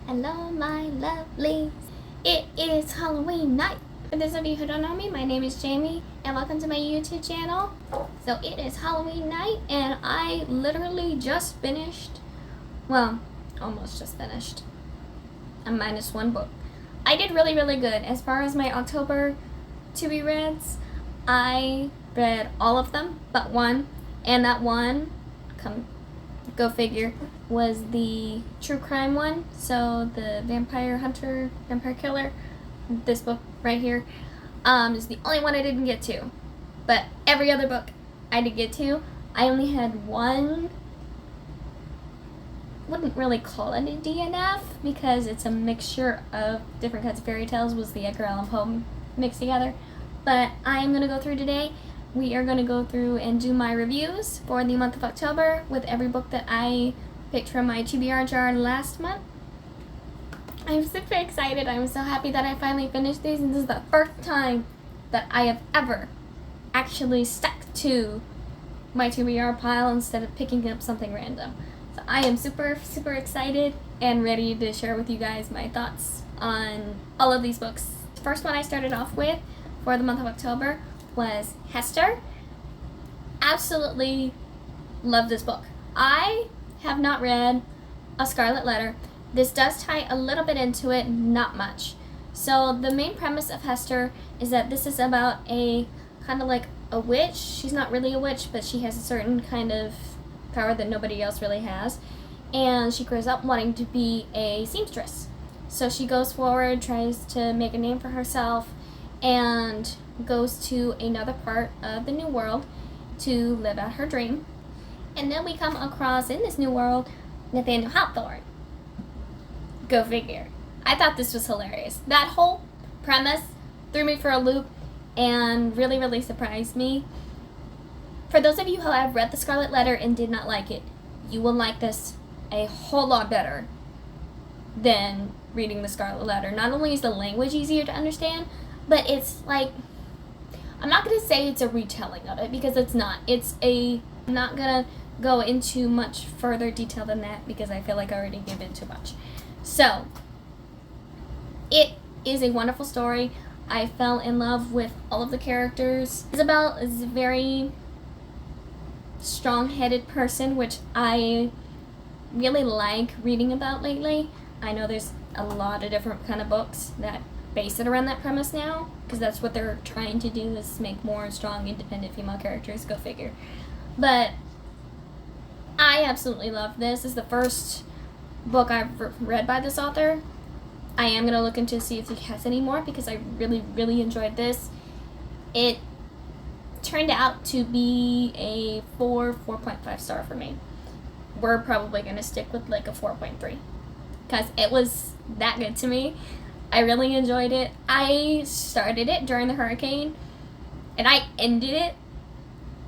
Hello, my lovelies. It is Halloween night. For those of you who don't know me, my name is Jamie, and welcome to my YouTube channel. So it is Halloween night, and I literally just finished, well, almost just finished. I'm minus one book. I did really, really good. As far as my October to-be reads, I read all of them but one, and that one, go figure, was the true crime one. So the vampire hunter, vampire killer, this book right here, is the only one I didn't get to. But every other book I did get to. I only had one, wouldn't really call it a DNF because it's a mixture of different kinds of fairy tales, was the Edgar Allan Poe mixed together. But I am going to go through today. We are going to go through and do my reviews for the month of October with every book that I picked from my TBR jar last month. I'm super excited. I'm so happy that I finally finished these, and this is the first time that I have ever actually stuck to my TBR pile instead of picking up something random. So I am super, super excited and ready to share with you guys my thoughts on all of these books. The first one I started off with for the month of October was Hester. Absolutely love this book. I have not read A Scarlet Letter. This does tie a little bit into it, not much. So the main premise of Hester is that this is about a kind of like a witch. She's not really a witch, but she has a certain kind of power that nobody else really has. And she grows up wanting to be a seamstress. So she goes forward, tries to make a name for herself, and goes to another part of the new world to live out her dream. And then we come across, in this new world, Nathaniel Hawthorne. Go figure. I thought this was hilarious. That whole premise threw me for a loop and really, really surprised me. For those of you who have read The Scarlet Letter and did not like it, you will like this a whole lot better than reading The Scarlet Letter. Not only is the language easier to understand, but it's like, I'm not going to say it's a retelling of it because it's not. I'm not going to go into much further detail than that because I feel like I already gave it too much. So, it is a wonderful story. I fell in love with all of the characters. Isabel is a very strong-headed person, which I really like reading about lately. I know there's a lot of different kind of books that base it around that premise now, because that's what they're trying to do, is make more strong, independent female characters. Go figure. But I absolutely love this. This is the first book I've read by this author. I am going to look into see if he has any more because I really, really enjoyed this. It turned out to be a 4.5 star for me. We're probably going to stick with like a 4.3 because it was that good to me. I really enjoyed it. I started it during the hurricane, and I ended it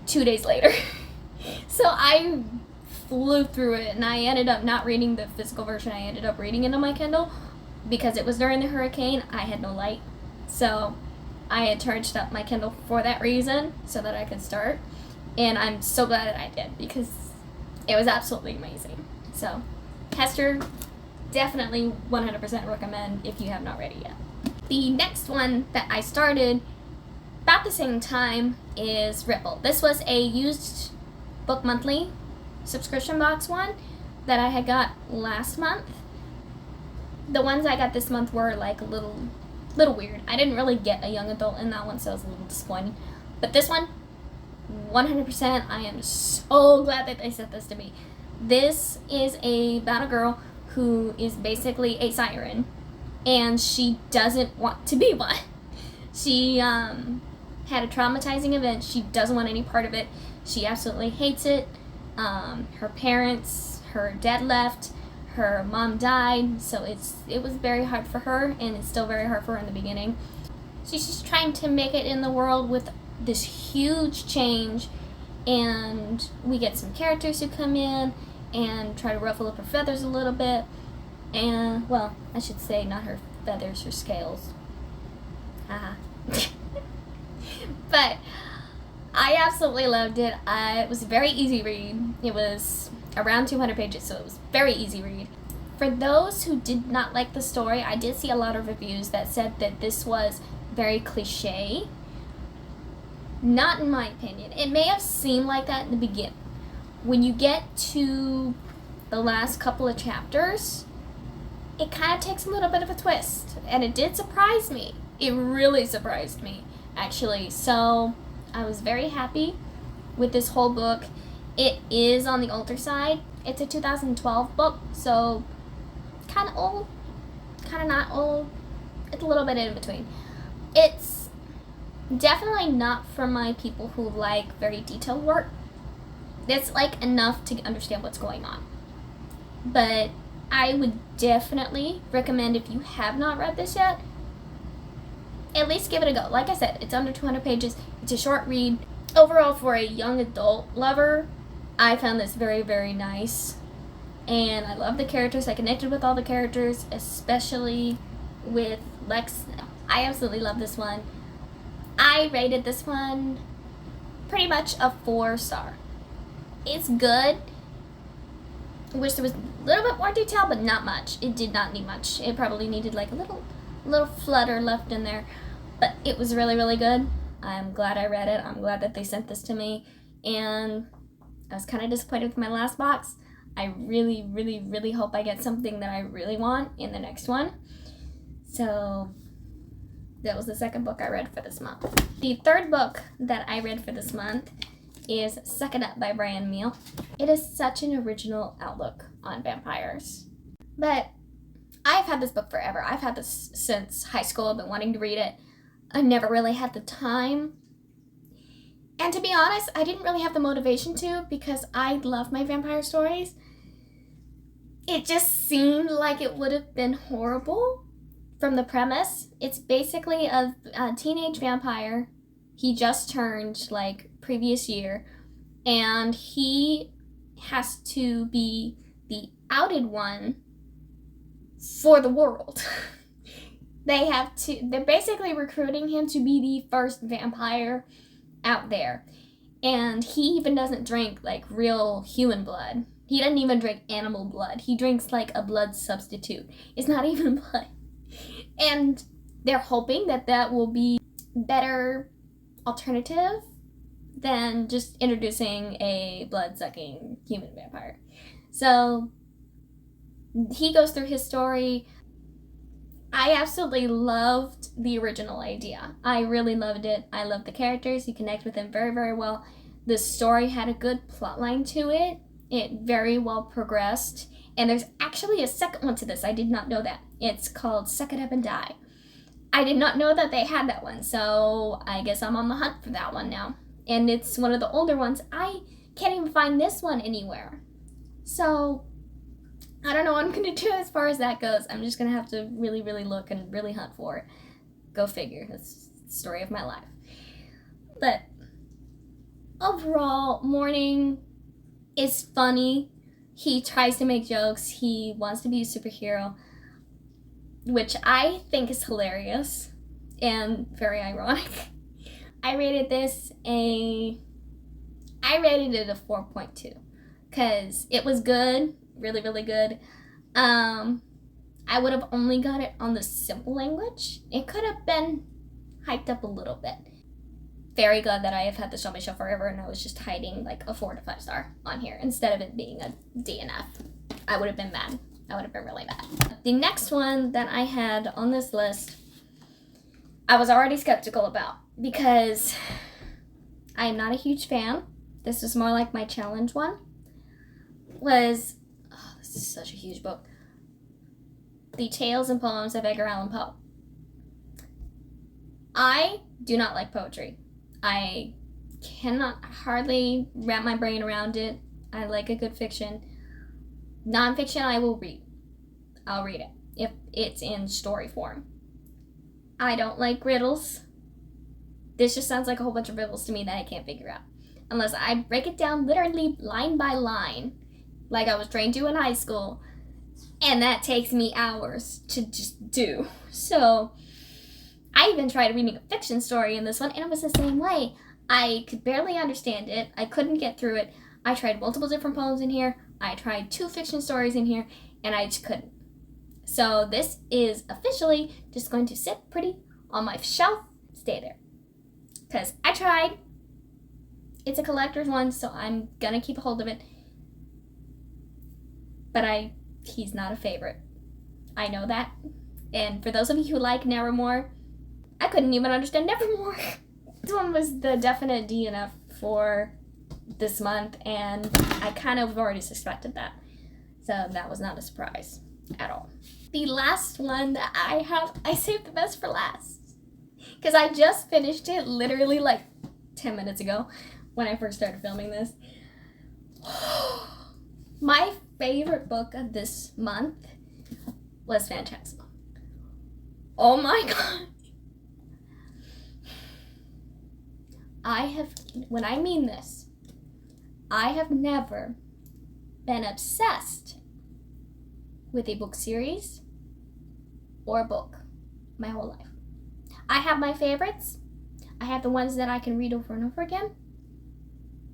2 days later. So I flew through it, and I ended up not reading the physical version. I ended up reading it on my Kindle because it was during the hurricane. I had no light, so I had charged up my Kindle for that reason so that I could start, and I'm so glad that I did because it was absolutely amazing. So, Hester, definitely 100% recommend if you have not read it yet. The next one that I started about the same time is Ripple. This was a used book monthly subscription box one that I had got last month. The ones I got this month were like a little weird. I didn't really get a young adult in that one, so it was a little disappointing. But this one, 100%, I am so glad that they sent this to me. This is about a girl who is basically a siren, and she doesn't want to be one. She had a traumatizing event. She doesn't want any part of it. She absolutely hates it. Her parents, her dad left, her mom died, so it was very hard for her, and it's still very hard for her in the beginning. She's just trying to make it in the world with this huge change, and we get some characters who come in and try to ruffle up her feathers a little bit. And, well, I should say not her feathers, her scales. Haha. But I absolutely loved it. It was a very easy read. It was around 200 pages, so it was very easy read. For those who did not like the story, I did see a lot of reviews that said that this was very cliche. Not in my opinion. It may have seemed like that in the beginning. When you get to the last couple of chapters, it kind of takes a little bit of a twist. And it did surprise me. It really surprised me, actually. So I was very happy with this whole book. It is on the older side. It's a 2012 book, so kind of old, kind of not old. It's a little bit in between. It's definitely not for my people who like very detailed work. It's like enough to understand what's going on. But I would definitely recommend, if you have not read this yet, at least give it a go. Like I said, it's under 200 pages. It's a short read. Overall, for a young adult lover, I found this very, very nice. And I love the characters. I connected with all the characters, especially with Lex. I absolutely love this one. I rated this one pretty much a 4-star. It's good. I wish there was a little bit more detail, but not much. It did not need much. It probably needed like a little flutter left in there. But it was really, really good. I'm glad I read it. I'm glad that they sent this to me. And I was kind of disappointed with my last box. I really, really, really hope I get something that I really want in the next one. So that was the second book I read for this month. The third book that I read for this month is Suck It Up by Meehl. It is such an original outlook on vampires. But I've had this book forever. I've had this since high school. I've been wanting to read it. I've never really had the time. And to be honest, I didn't really have the motivation to, because I love my vampire stories. It just seemed like it would have been horrible from the premise. It's basically a teenage vampire. He just turned, like, previous year. And he has to be the outed one for the world. They're basically recruiting him to be the first vampire out there. And he even doesn't drink, like, real human blood. He doesn't even drink animal blood. He drinks, like, a blood substitute. It's not even blood. And they're hoping that that will be better alternative than just introducing a blood-sucking human vampire. So he goes through his story. I absolutely loved the original idea. I really loved it. I loved the characters. You connect with them very, very well. The story had a good plot line to it. It very well progressed. And there's actually a second one to this. I did not know that. It's called Suck It Up and Die. I did not know that they had that one, so I guess I'm on the hunt for that one now. And it's one of the older ones. I can't even find this one anywhere. So I don't know what I'm going to do as far as that goes. I'm just going to have to really, really look and really hunt for it. Go figure. That's the story of my life. But overall, Morning is funny. He tries to make jokes. He wants to be a superhero, which I think is hilarious and very ironic. I rated it a 4.2 because it was good, really, really good. I would have only got it on the simple language. It could have been hyped up a little bit. Very glad that I have had this on my shelf forever and I was just hiding like a 4 to 5 star on here instead of it being a DNF. I would have been mad. I would have been really mad. The next one that I had on this list, I was already skeptical about because I am not a huge fan. This is more like my challenge one. This is such a huge book. The Tales and Poems of Edgar Allan Poe. I do not like poetry. I cannot hardly wrap my brain around it. I like a good fiction. Nonfiction I will read. I'll read it if it's in story form. I don't like riddles. This just sounds like a whole bunch of riddles to me that I can't figure out. Unless I break it down literally line by line, like I was trained to in high school. And that takes me hours to just do. So I even tried reading a fiction story in this one, and it was the same way. I could barely understand it. I couldn't get through it. I tried multiple different poems in here. I tried 2 fiction stories in here, and I just couldn't. So this is officially just going to sit pretty on my shelf, stay there. Because I tried. It's a collector's one, so I'm gonna keep a hold of it. But he's not a favorite. I know that. And for those of you who like Nevermore, I couldn't even understand Nevermore. This one was the definite DNF for this month, and I kind of already suspected that. So that was not a surprise at all. The last one that I saved the best for last. Because I just finished it literally like 10 minutes ago when I first started filming this. My favorite book of this month was Phantasma. Oh my god. When I mean this, I have never been obsessed with a book series or a book my whole life. I have my favorites. I have the ones that I can read over and over again.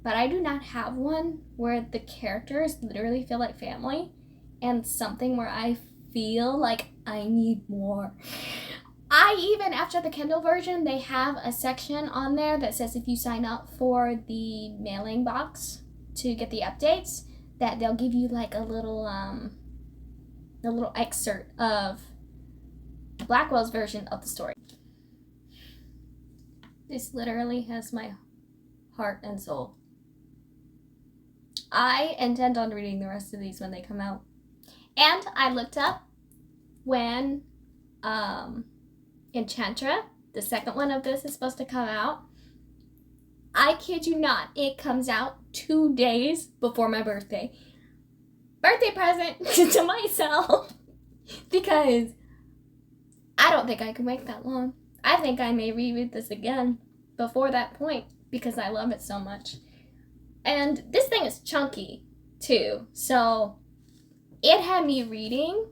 But I do not have one where the characters literally feel like family and something where I feel like I need more. Even after the Kindle version, they have a section on there that says if you sign up for the mailing box to get the updates, that they'll give you like a little excerpt of Blackwell's version of the story. This literally has my heart and soul. I intend on reading the rest of these when they come out. And I looked up when Enchantra, the second one of this, is supposed to come out. I kid you not, it comes out 2 days before my birthday. Birthday present to myself. Because I don't think I can wait that long. I think I may reread this again before that point because I love it so much. And this thing is chunky too. So it had me reading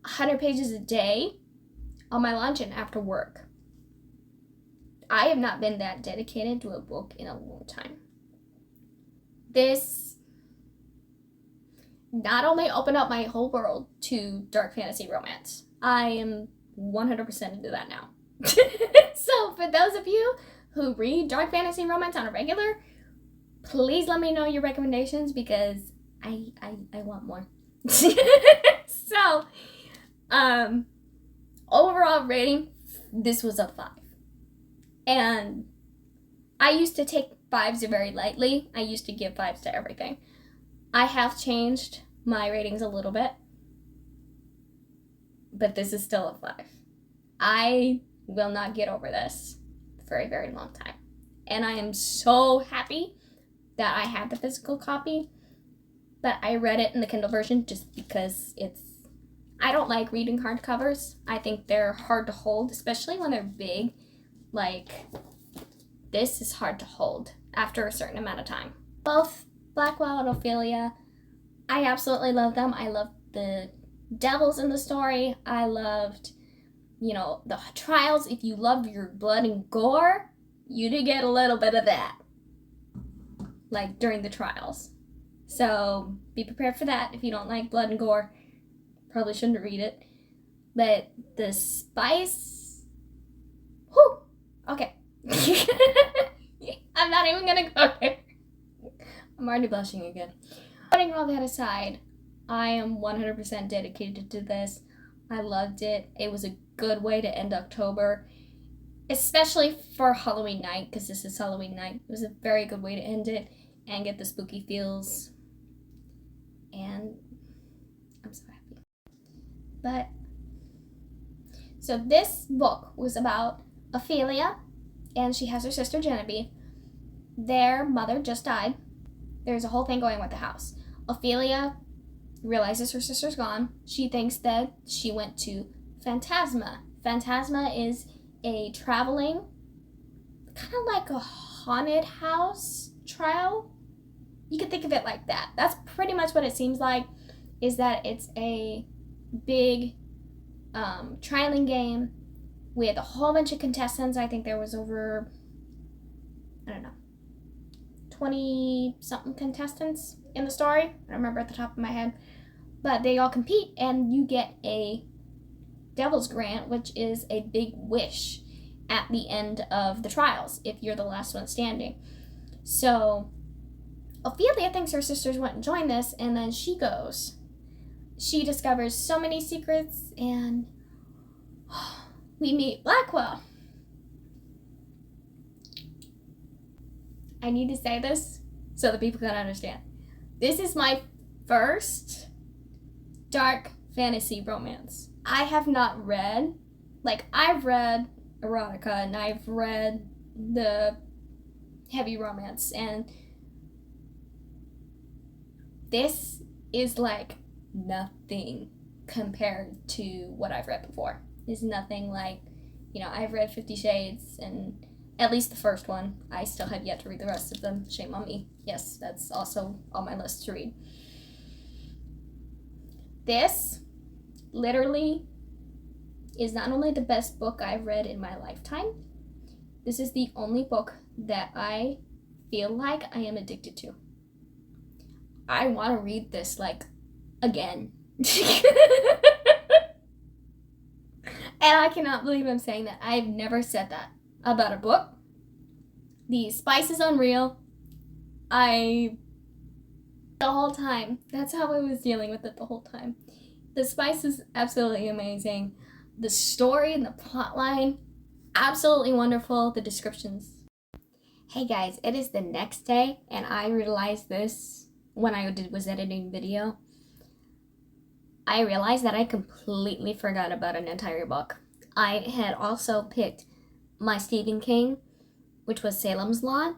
100 pages a day on my lunch and after work. I have not been that dedicated to a book in a long time. This not only opened up my whole world to dark fantasy romance, I am 100% into that now. So for those of you who read dark fantasy romance on a regular, please let me know your recommendations because I want more. So, overall rating, this was a 5. And I used to take 5s very lightly. I used to give 5s to everything. I have changed my ratings a little bit, but this is still a 5. I will not get over this for a very long time. And I am so happy that I had the physical copy, but I read it in the Kindle version just because I don't like reading hardcovers. I think they're hard to hold, especially when they're big. Like, this is hard to hold after a certain amount of time. Both Blackwell and Ophelia, I absolutely love them. I love the devils in the story. I loved, the trials. If you love your blood and gore, you did get a little bit of that, like during the trials. So be prepared for that. If you don't like blood and gore, probably shouldn't read it. But the spice, whew, okay. I'm not even gonna go there. I'm already blushing again. Putting all that aside, I am 100% dedicated to this. I loved it. It was a good way to end October, especially for Halloween night, because this is Halloween night. It was a very good way to end it and get the spooky feels. And I'm so happy. But, so this book was about Ophelia, and she has her sister Genevieve. Their mother just died. There's a whole thing going with the house. Ophelia realizes her sister's gone. She thinks that she went to Phantasma. Phantasma is a traveling, kind of like a haunted house trial. You could think of it like that. That's pretty much what it seems like, is that it's a big trialing game with a whole bunch of contestants. I think there was over, 20-something contestants in the story. I don't remember at the top of my head. but they all compete, and you get a Devil's Grant, which is a big wish at the end of the trials if you're the last one standing. So Ophelia thinks her sisters went and join this, and then she goes. She discovers so many secrets, and we meet Blackwell. I need to say this so that people can understand. This is my first dark fantasy romance. I have not read, I've read erotica and I've read the heavy romance, and this is like nothing compared to what I've read before. It's nothing like, I've read 50 Shades, and at least the first one. I still have yet to read the rest of them. Shame on me. Yes, that's also on my list to read. This literally is not only the best book I've read in my lifetime, this is the only book that I feel like I am addicted to. I want to read this, again. And I cannot believe I'm saying that. I've never said that about a book. The spice is unreal. The whole time, that's how I was dealing with it the whole time. The spice is absolutely amazing. The story and the plot line, absolutely wonderful. The descriptions. Hey guys, it is the next day, and I realized this when I was editing video. I realized that I completely forgot about an entire book. I had also picked my Stephen King, which was Salem's Lot.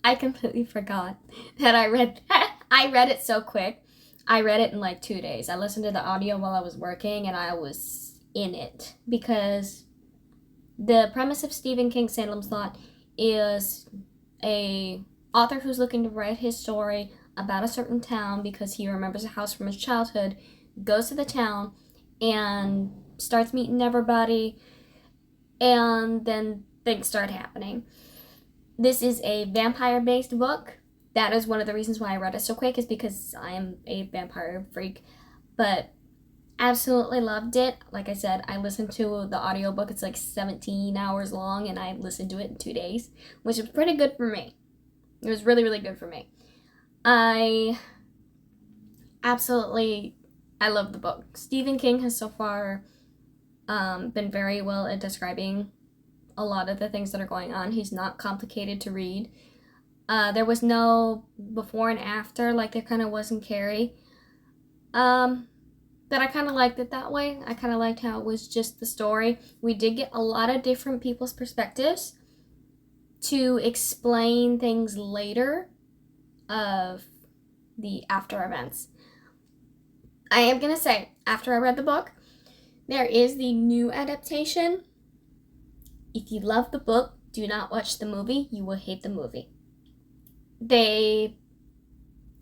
I completely forgot that I read that. I read it so quick. I read it in 2 days. I listened to the audio while I was working, and I was in it because the premise of Stephen King's Salem's Lot is a author who's looking to write his story about a certain town because he remembers a house from his childhood, goes to the town and starts meeting everybody, and then things start happening. This is a vampire-based book. That is one of the reasons why I read it so quick, is because I am a vampire freak. But absolutely loved it. Like I said, I listened to the audiobook. It's 17 hours long, and I listened to it in 2 days, which is pretty good for me. It was really, really good for me. I love the book. Stephen King has so far been very well at describing a lot of the things that are going on. He's not complicated to read. There was no before and after like there kind of was in Carrie. But I kind of liked it that way. I kind of liked how it was just the story. We did get a lot of different people's perspectives to explain things later of the after events. I am going to say, after I read the book, there is the new adaptation. If you love the book, do not watch the movie. You will hate the movie.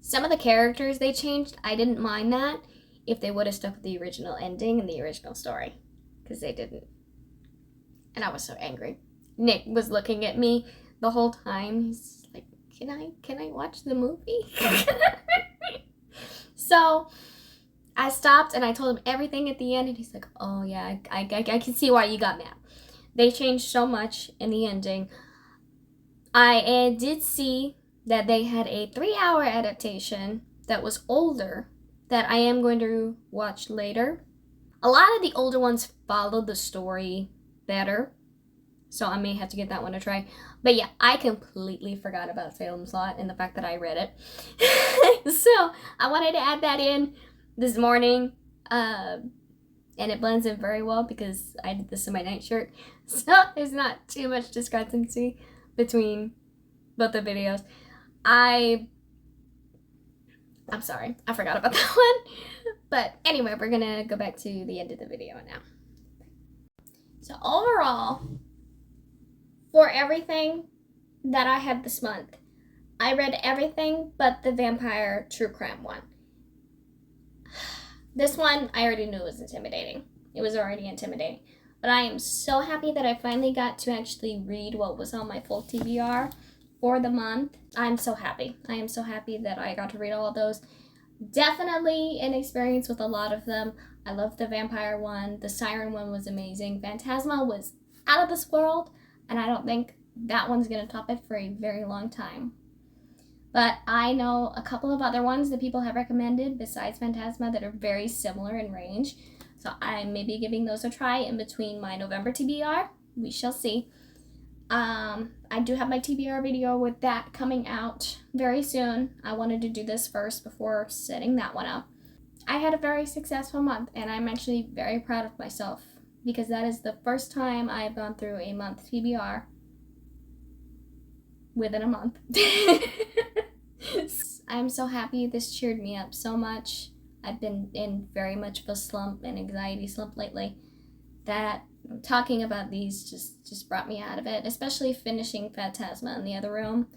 Some of the characters they changed, I didn't mind that if they would have stuck with the original ending and the original story, because they didn't. And I was so angry. Nick was looking at me the whole time. He's like, can I watch the movie? So I stopped and I told him everything at the end, and he's like, oh yeah, I can see why you got mad. They changed so much in the ending. I did see that they had a 3-hour adaptation that was older that I am going to watch later. A lot of the older ones followed the story better, so I may have to get that one to try. But yeah, I completely forgot about Salem's Lot and the fact that I read it. So I wanted to add that in this morning, and it blends in very well because I did this in my nightshirt. So there's not too much discrepancy between both the videos. I'm sorry, I forgot about that one. But anyway, we're gonna go back to the end of the video now. So overall, for everything that I had this month, I read everything but the vampire true crime one. This one, I already knew was intimidating. It was already intimidating. But I am so happy that I finally got to actually read what was on my full TBR for the month. I'm so happy. I am so happy that I got to read all of those. definitely an experience with a lot of them. I loved the vampire one. The siren one was amazing. Phantasma was out of this world, and I don't think that one's going to top it for a very long time. But I know a couple of other ones that people have recommended besides Phantasma that are very similar in range. So I may be giving those a try in between my November TBR. We shall see. I do have my TBR video with that coming out very soon. I wanted to do this first before setting that one up. I had a very successful month, and I'm actually very proud of myself because that is the first time I've gone through a month TBR within a month. I'm so happy. This cheered me up so much. I've been in very much of a slump, an anxiety slump lately, that talking about these just brought me out of it, especially finishing Phantasma in the other room.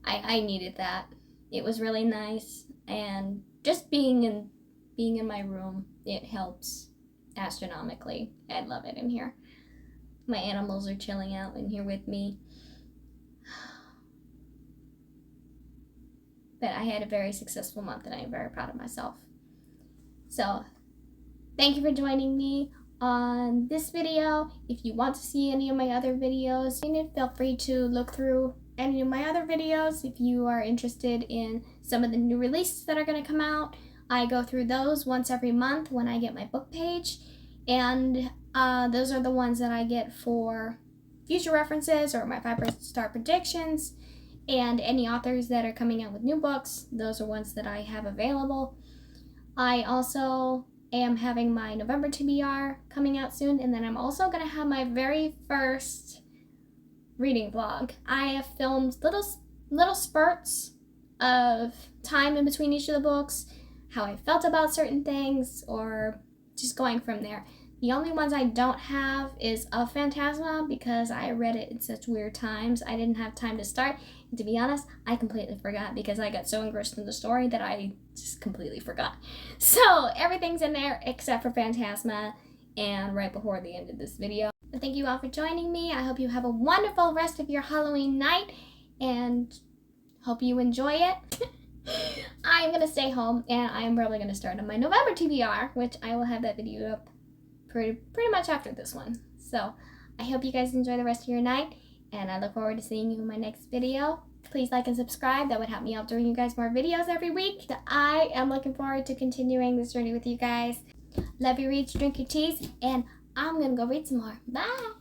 I needed that. It was really nice, and just being in my room, it helps astronomically. I love it in here. My animals are chilling out in here with me. But I had a very successful month, and I am very proud of myself. So, thank you for joining me on this video. If you want to see any of my other videos, feel free to look through any of my other videos. If you are interested in some of the new releases that are going to come out, I go through those once every month when I get my book page. And those are the ones that I get for future references or my 5-star predictions. And any authors that are coming out with new books, those are ones that I have available. I also am having my November TBR coming out soon, and then I'm also going to have my very first reading vlog. I have filmed little spurts of time in between each of the books, how I felt about certain things, or just going from there. The only ones I don't have is of Phantasma because I read it in such weird times. I didn't have time to start. And to be honest, I completely forgot because I got so engrossed in the story that I just completely forgot. So everything's in there except for Phantasma and right before the end of this video. But thank you all for joining me. I hope you have a wonderful rest of your Halloween night and hope you enjoy it. I am going to stay home and I am probably going to start on my November TBR, which I will have that video up pretty much after this one. So I hope you guys enjoy the rest of your night, and I look forward to seeing you in my next video. Please like and subscribe. That would help me out bringing you guys more videos every week. I am looking forward to continuing this journey with you guys. Love your reads, drink your teas, and I'm gonna go read some more. Bye!